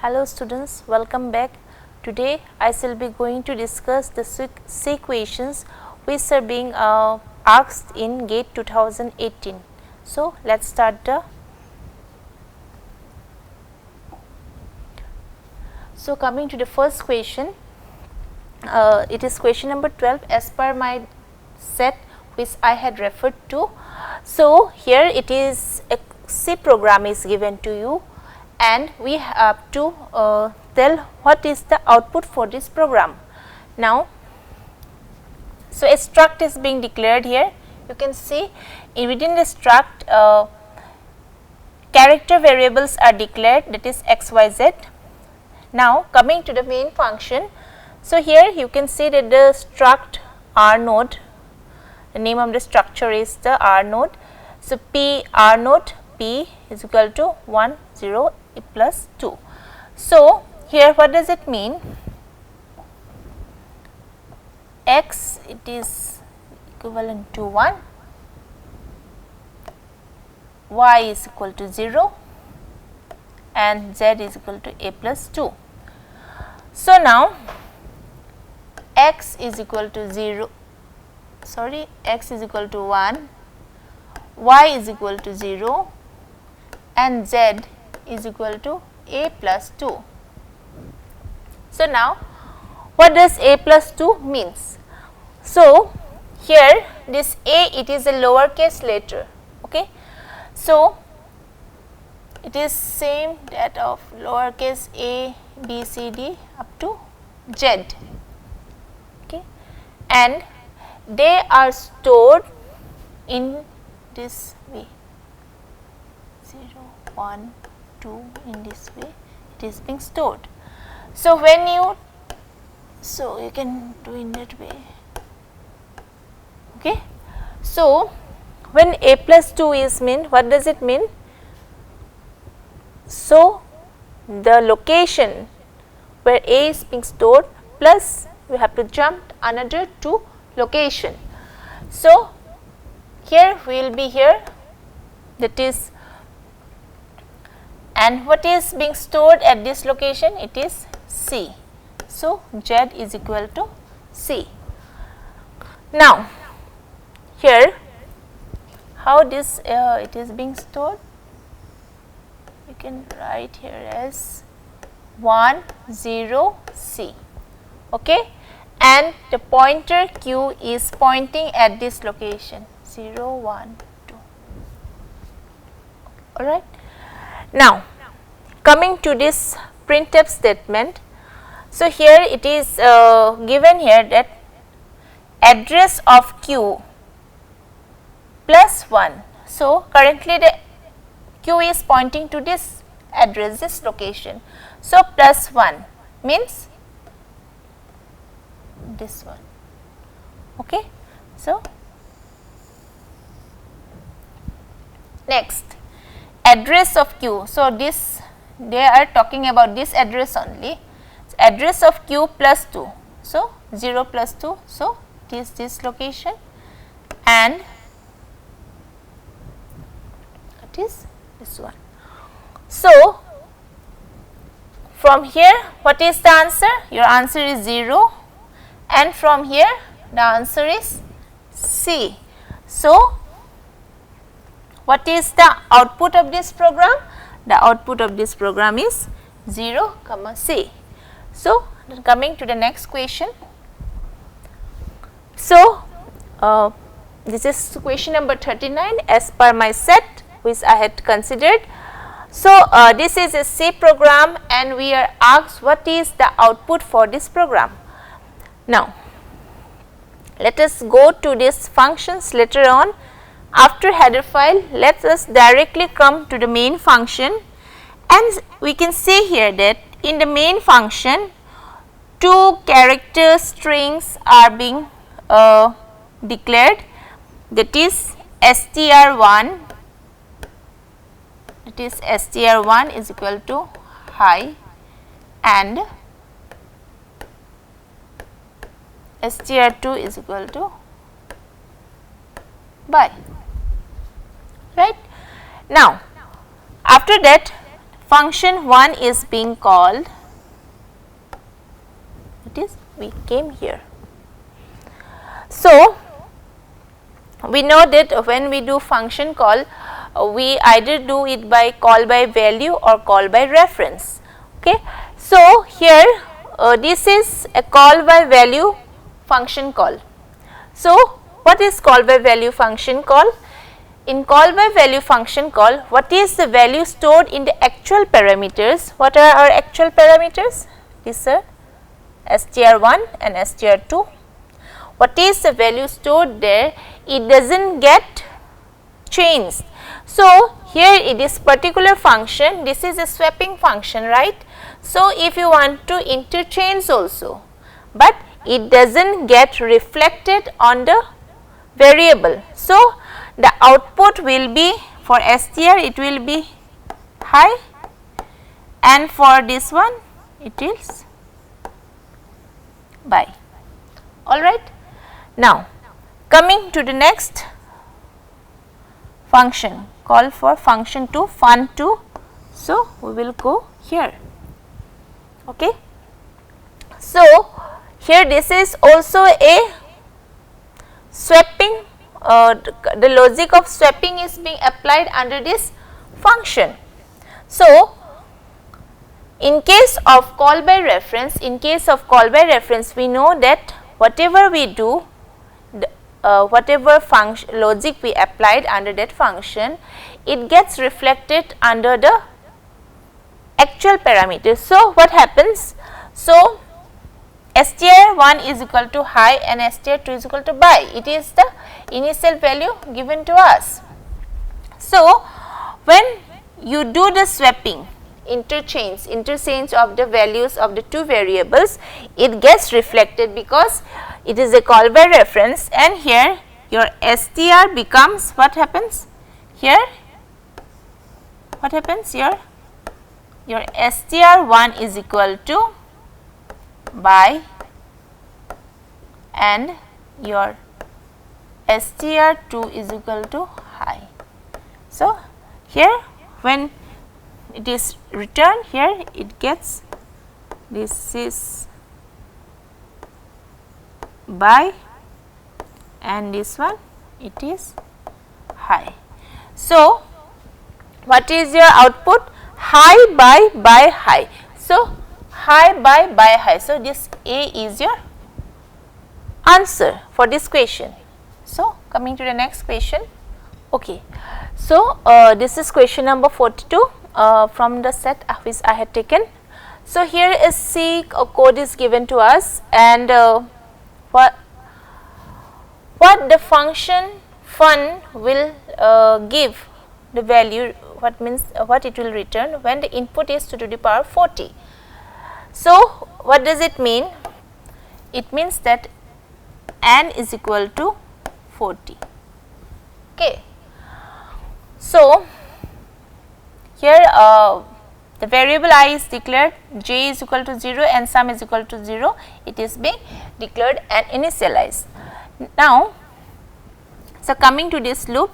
Hello students, welcome back. Today I shall be going to discuss the C questions which are being asked in GATE 2018. So let's start the. So coming to the first question, it is question number 12 as per my set which I had referred to. So here it is a C program is given to you and we have to tell what is the output for this program. Now, so a struct is being declared here. You can see within the struct character variables are declared, that is x, y, z. Now, coming to the main function. So, here you can see that the struct R node, the name of the structure is the R node. So, P R node P is equal to 1 0 plus 2. So, here what does it mean? X it is equivalent to 1, y is equal to 0 and z is equal to a plus 2. So, now x is equal to 0, sorry, x is equal to 1, y is equal to 0 and z is equal to a plus 2. So, now what does a plus 2 means? So, here this a, it is a lowercase letter, okay. So, it is same that of lowercase a, b, c, d up to z, okay, and they are stored in this way 0, 1, 2 in this way it is being stored. So, when you, so you can do in that way, okay. So, when a plus 2 is mean, what does it mean? So, the location where a is being stored plus we have to jump another 2 location. So, here we will be here, that is, and what is being stored at this location? It is C. So, Z is equal to C. Now, here how this it is being stored? You can write here as 1 0 C, okay, and the pointer Q is pointing at this location 0 1 2, alright. Now, coming to this printf statement. So, here it is given here that address of Q plus 1. So, currently the Q is pointing to this address, this location. So, plus 1 means this one, okay. So, next address of Q. So, this they are talking about this address only. So, address of Q plus 2. So, 0 plus 2. So, it is this location and it is this one. So, from here what is the answer? Your answer is 0 and from here the answer is C. So, what is the output of this program? The output of this program is 0, C. So, coming to the next question. So, this is question number 39 as per my set which I had considered. So, this is a C program and we are asked what is the output for this program. Now, let us go to these functions later on. After header file, let us directly come to the main function and we can see here that in the main function 2 character strings are being declared, that is str1, it is str1 is equal to hi and str2 is equal to bye, right. Now, after that function 1 is being called, it is, we came here. So, we know that when we do function call, we either do it by call by value or call by reference. Okay. So, here this is a call by value function call. So, what is call by value function call? In call by value function call, what is the value stored in the actual parameters? What are our actual parameters? These are str1 and str2. What is the value stored there? It does not get changed. So, here it is particular function, this is a swapping function, right. So, if you want to interchange also, but it does not get reflected on the variable. So, the output will be for str, it will be high, and for this one it is by. Alright. Now, coming to the next function, call for function 2, fun2. So, we will go here. Okay. So, here this is also a swapping, the logic of swapping is being applied under this function. So, in case of call by reference, we know that whatever we do, whatever function logic we applied under that function, it gets reflected under the actual parameters. So, what happens? So, str1 is equal to high and str2 is equal to by, it is the initial value given to us. So, when you do the swapping, interchange of the values of the two variables, it gets reflected because it is a call by reference, and here your str becomes, what happens here, what happens here, your str1 is equal to by and your str2 is equal to high. So, here when it is returned, here it gets, this is by and this one it is high. So, what is your output? High by high. So, high by high. So, this A is your answer for this question. So, coming to the next question. Okay. So, this is question number 42 from the set which I had taken. So, here is C code is given to us, and what the function fun will give the value, what means what it will return when the input is 2 to the power 40. So, what does it mean? It means that n is equal to 40. Okay. So, here the variable I is declared, j is equal to 0 and sum is equal to 0, it is being declared and initialized. Now, so coming to this loop,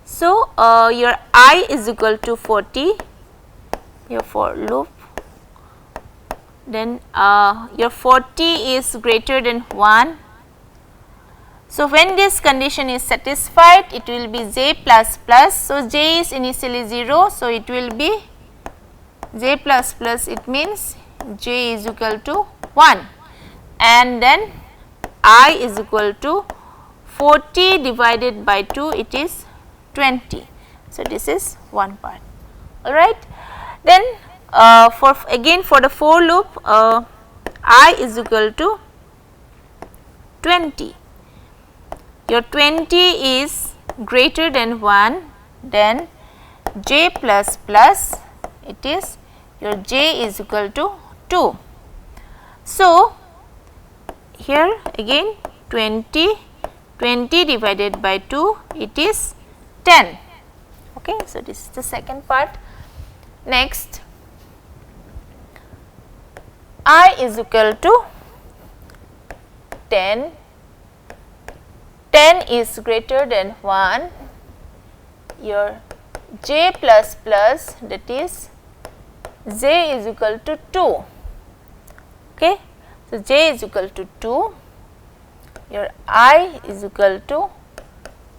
so your I is equal to 40, your for loop, then your 40 is greater than 1. So, when this condition is satisfied, it will be j plus plus. So, j is initially 0, so it will be j plus plus, it means j is equal to 1, and then I is equal to 40 divided by 2, it is 20. So, this is one part. Alright. Then for again for the for loop, I is equal to 20. Your 20 is greater than 1, then j plus plus, it is your j is equal to 2. So, here again 20 divided by 2, it is 10. Okay. So, this is the second part. Next, I is equal to 10, 10 is greater than 1, your j plus plus, that is j is equal to 2. Okay. So, j is equal to 2, your I is equal to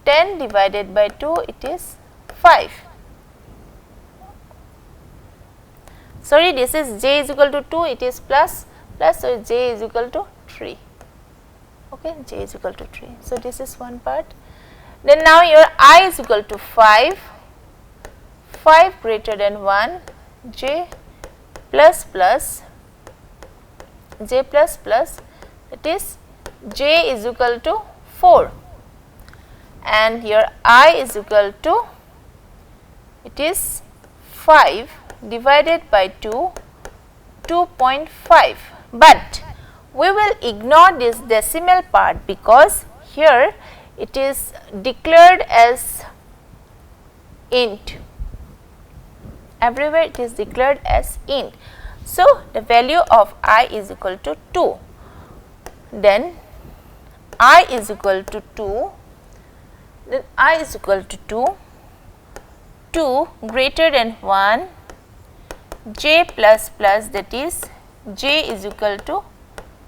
10 divided by 2, it is 5. Sorry, this is j is equal to 2, it is plus, so j is equal to 3. Okay, j is equal to 3. So, this is one part. Then now your I is equal to 5, 5 greater than 1, j plus plus, that is j is equal to 4, and your I is equal to, it is 5 divided by 2, 2.5. But we will ignore this decimal part because here it is declared as int. Everywhere it is declared as int. So, the value of I is equal to 2. Then I is equal to 2, then I is equal to 2, 2 greater than 1, j plus plus, that is j is equal to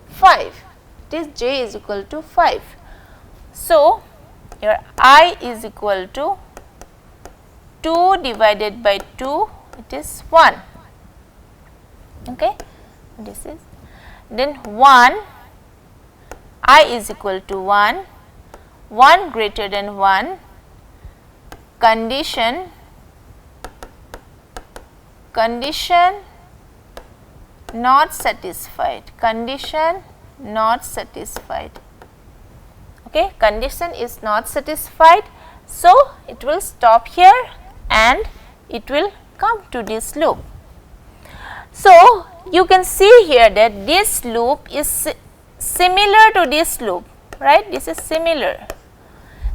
5, it is j is equal to 5. So, your I is equal to 2 divided by 2, it is 1. Okay, this is, then 1, I is equal to 1, 1 greater than 1, condition not satisfied, condition not satisfied. Okay, condition is not satisfied. So, it will stop here and it will come to this loop. So, you can see here that this loop is similar to this loop, right? This is similar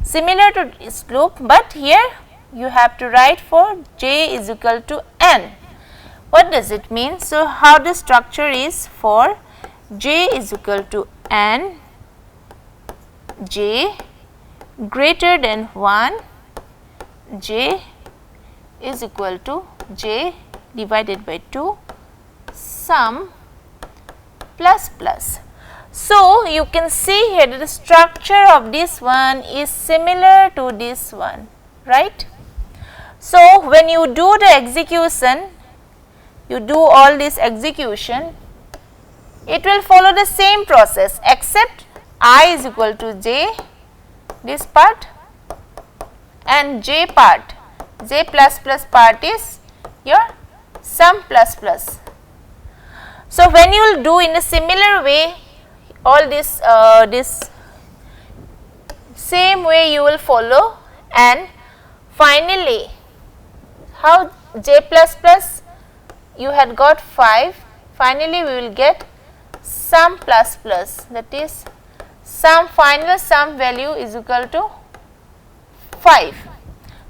to this loop, but here you have to write for j is equal to n. What does it mean? So, how the structure is for j is equal to n, j greater than 1, j is equal to j divided by 2, sum plus plus. So, you can see here that the structure of this one is similar to this one, right. So, when you do the execution, you do all this execution, it will follow the same process except I is equal to j, this part, and j part, j plus plus part is your sum plus plus. So, when you will do in a similar way, all this same way you will follow, and finally, how j plus plus you had got 5, finally we will get sum plus plus, that is sum, final sum value is equal to 5.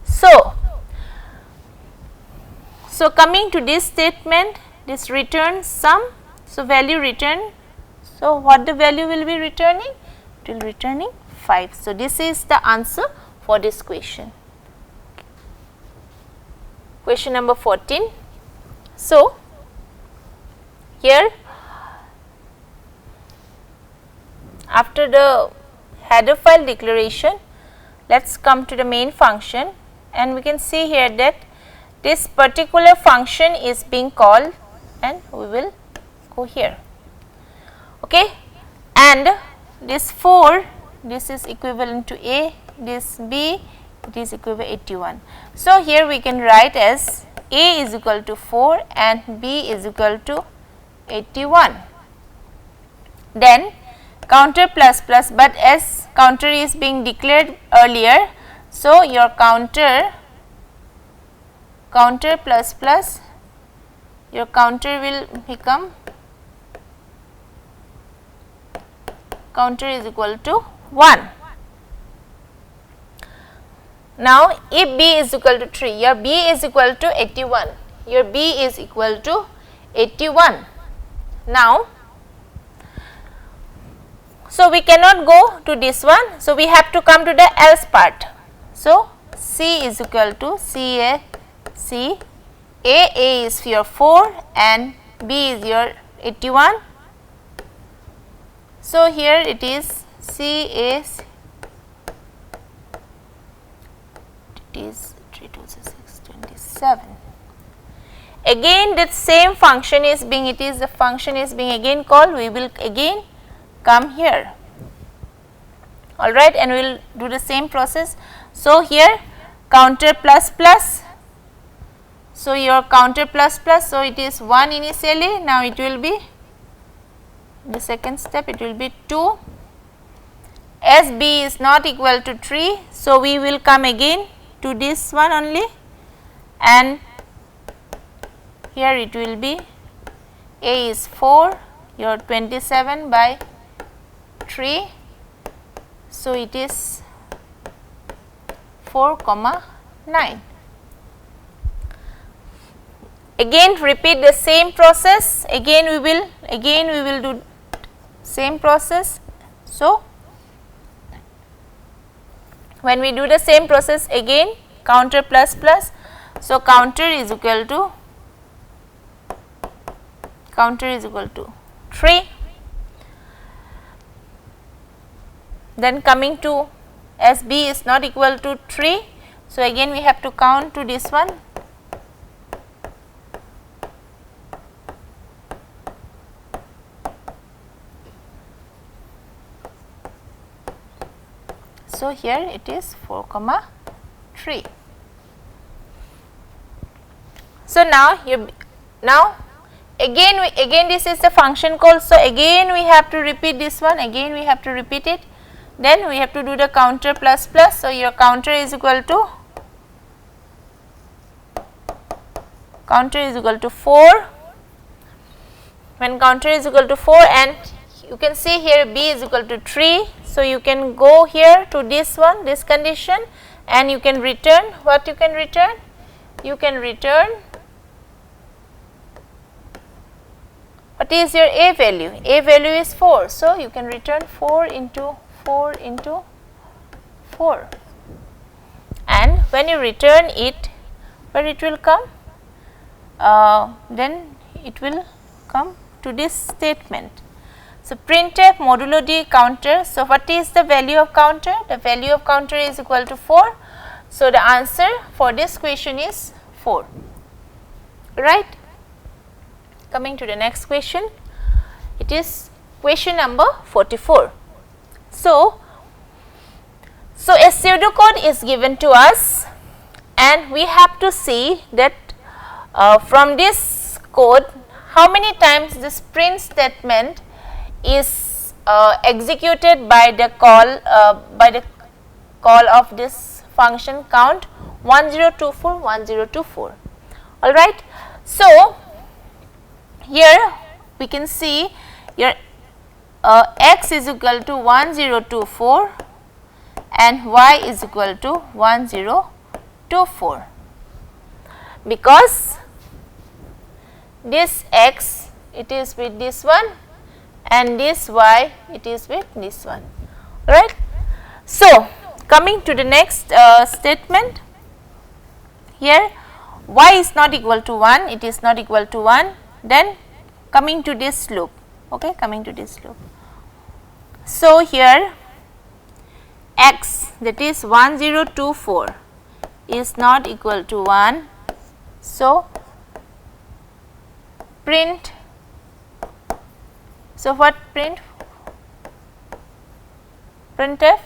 So, coming to this statement, this return sum, so value return, so what the value will be returning? It will returning 5. So, this is the answer for this question. Question number 14. So, here after the header file declaration, let us come to the main function, and we can see here that this particular function is being called, and we will go here. Okay, and this 4, this is equivalent to A, this B, it is equivalent to 81. So, here we can write as A is equal to 4 and B is equal to 81. Then counter plus plus, but as counter is being declared earlier, so your counter plus plus, your counter will become, counter is equal to 1. Now, if B is equal to 3, your B is equal to 81, your B is equal to 81. Now, so we cannot go to this one, so we have to come to the else part. So, C is equal to C A is your 4 and B is your 81. So, here it is C is, it is 3 2 6 27. Again that same function is being, it is the function is being again called, we will again come here, alright, and we will do the same process. So, here counter plus plus, so your counter plus plus, so it is 1 initially, now it will be, the second step it will be 2, as B is not equal to 3, so we will come again to this one only, and here it will be A is 4, your 27 by 3, so it is 4 comma 9. Again repeat the same process, again we will do same process. So, when we do the same process again counter plus plus, so counter is equal to 3, then coming to as B is not equal to 3, so again we have to count to this one, so here it is 4 comma 3. So, now again this is the function call, so again we have to repeat this one, again we have to repeat it, then we have to do the counter plus plus, so your counter is equal to 4, when counter is equal to 4, and you can see here B is equal to 3, so you can go here to this one, this condition, and you can return what you can return, you can return what is your A value, A value is 4, so you can return 4 into 4 into 4, and when you return it, where it will come, then it will come to this statement. So, printf modulo D counter, so what is the value of counter? The value of counter is equal to 4, so the answer for this question is 4, right. Coming to the next question, it is question number 44. So, a pseudocode is given to us and we have to see that from this code how many times this print statement is executed by the call of this function count 1024 all right. So, here we can see your x is equal to 1024 and y is equal to 1024, because this x it is with this one and this y it is with this one, right. So, coming to the next statement, here y is not equal to 1, it is not equal to 1, then coming to this loop, okay, coming to this loop. So, here x, that is 1024 is not equal to 1. So, print, so what print? Printf,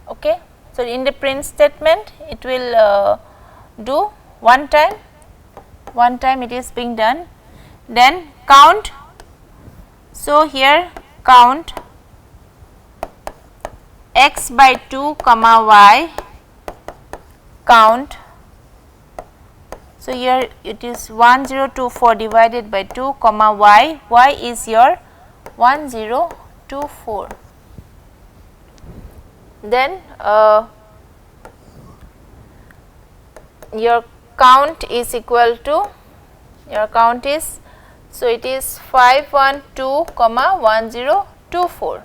okay. So, in the print statement it will do one time it is being done, then count. So, here count x by 2 comma y, count. So, here it is 1024 divided by 2 comma y, y is your 1024. Then your count is equal to, your count is, so it is 512 comma 1024.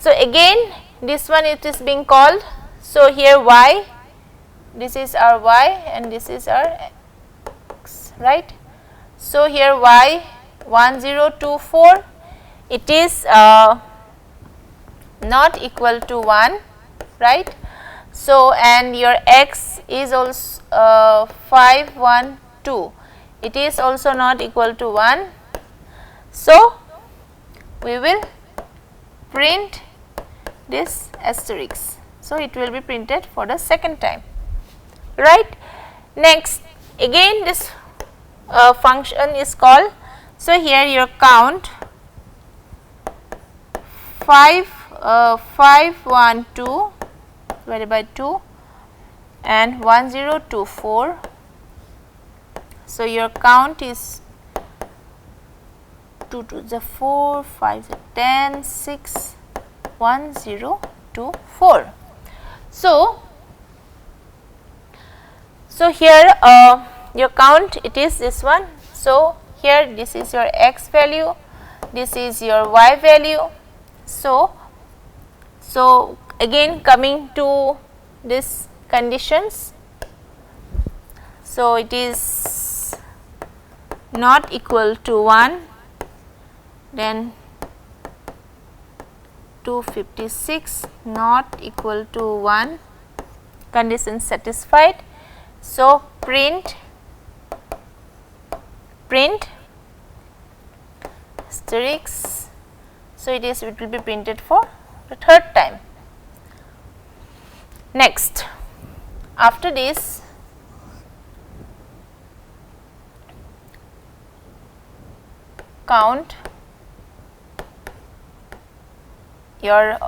So, again this one it is being called. So, here y, this is our y and this is our x, right. So, here y 1024, it is not equal to 1, right. So, and your x is also 512, it is also not equal to 1. So, we will print this asterisk. So, it will be printed for the second time, right. Next, again this function is called. So, here your count 512 divided by 2 and 1024. So, your count is 2 to the 4, 5 to 10, 6, 1024. So, here your count, it is this one. So, here this is your x value, this is your y value. So, again coming to this conditions. So, it is not equal to 1, then 256 not equal to 1, condition satisfied. So, print asterisk. So, it will be printed for the third time. Next, after this, count your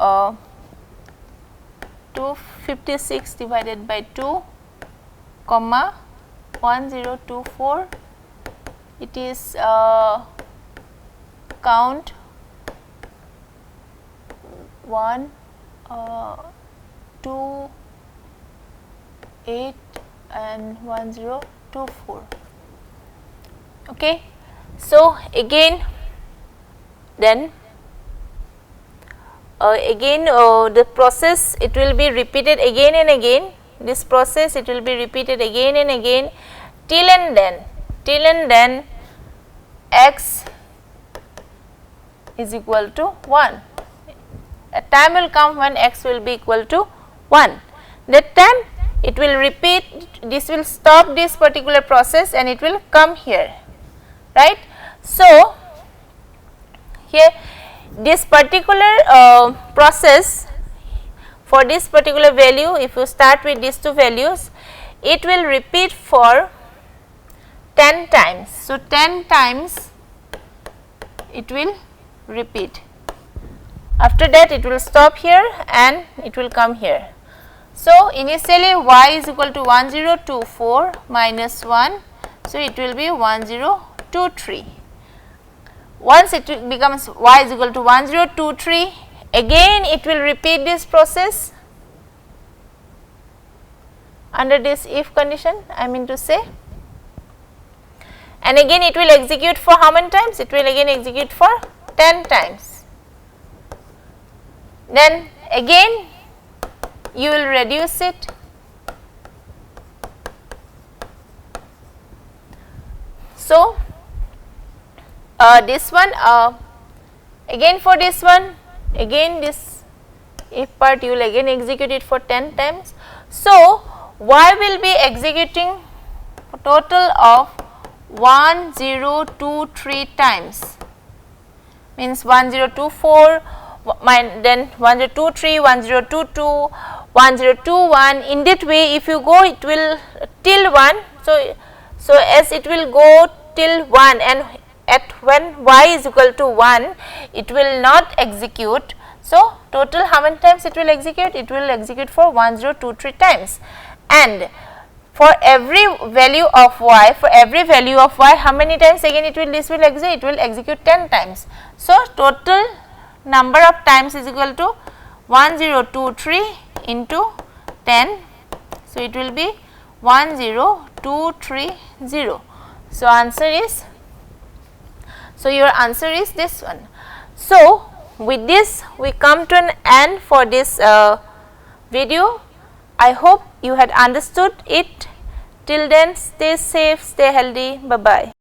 256 divided by 2 comma 1024, it is count 1 2 8 and 1024. Okay. So, again then the process, it will be repeated again and again. This process, it will be repeated again and again till and then x is equal to 1. A time will come when x will be equal to 1. That time it will repeat, this will stop this particular process and it will come here, right. So, here this particular process, for this particular value, if you start with these two values, it will repeat for 10 times. So, 10 times it will repeat. After that, it will stop here and it will come here. So, initially y is equal to 1024 minus 1. So, it will be 1023. Once it becomes y is equal to 1023, again it will repeat this process under this if condition, I mean to say, and again it will execute for how many times? It will again execute for 10 times. Then again you will reduce it. So, this one again for this one, again this if part you will again execute it for 10 times. So, y will be executing a total of 1023 times, means 1024, then 1023, 1022, 1021. In that way, if you go, it will till 1. So as it will go till 1, and at when y is equal to 1, it will not execute. So, total how many times it will execute? It will execute for 1023 times, and for every value of y, how many times again it will, this will execute? It will execute 10 times. So, total number of times is equal to 1023 into 10. So, it will be 10230. So, answer is, your answer is this one. So, with this we come to an end for this video. I hope you had understood it. Till then, stay safe, stay healthy. Bye bye.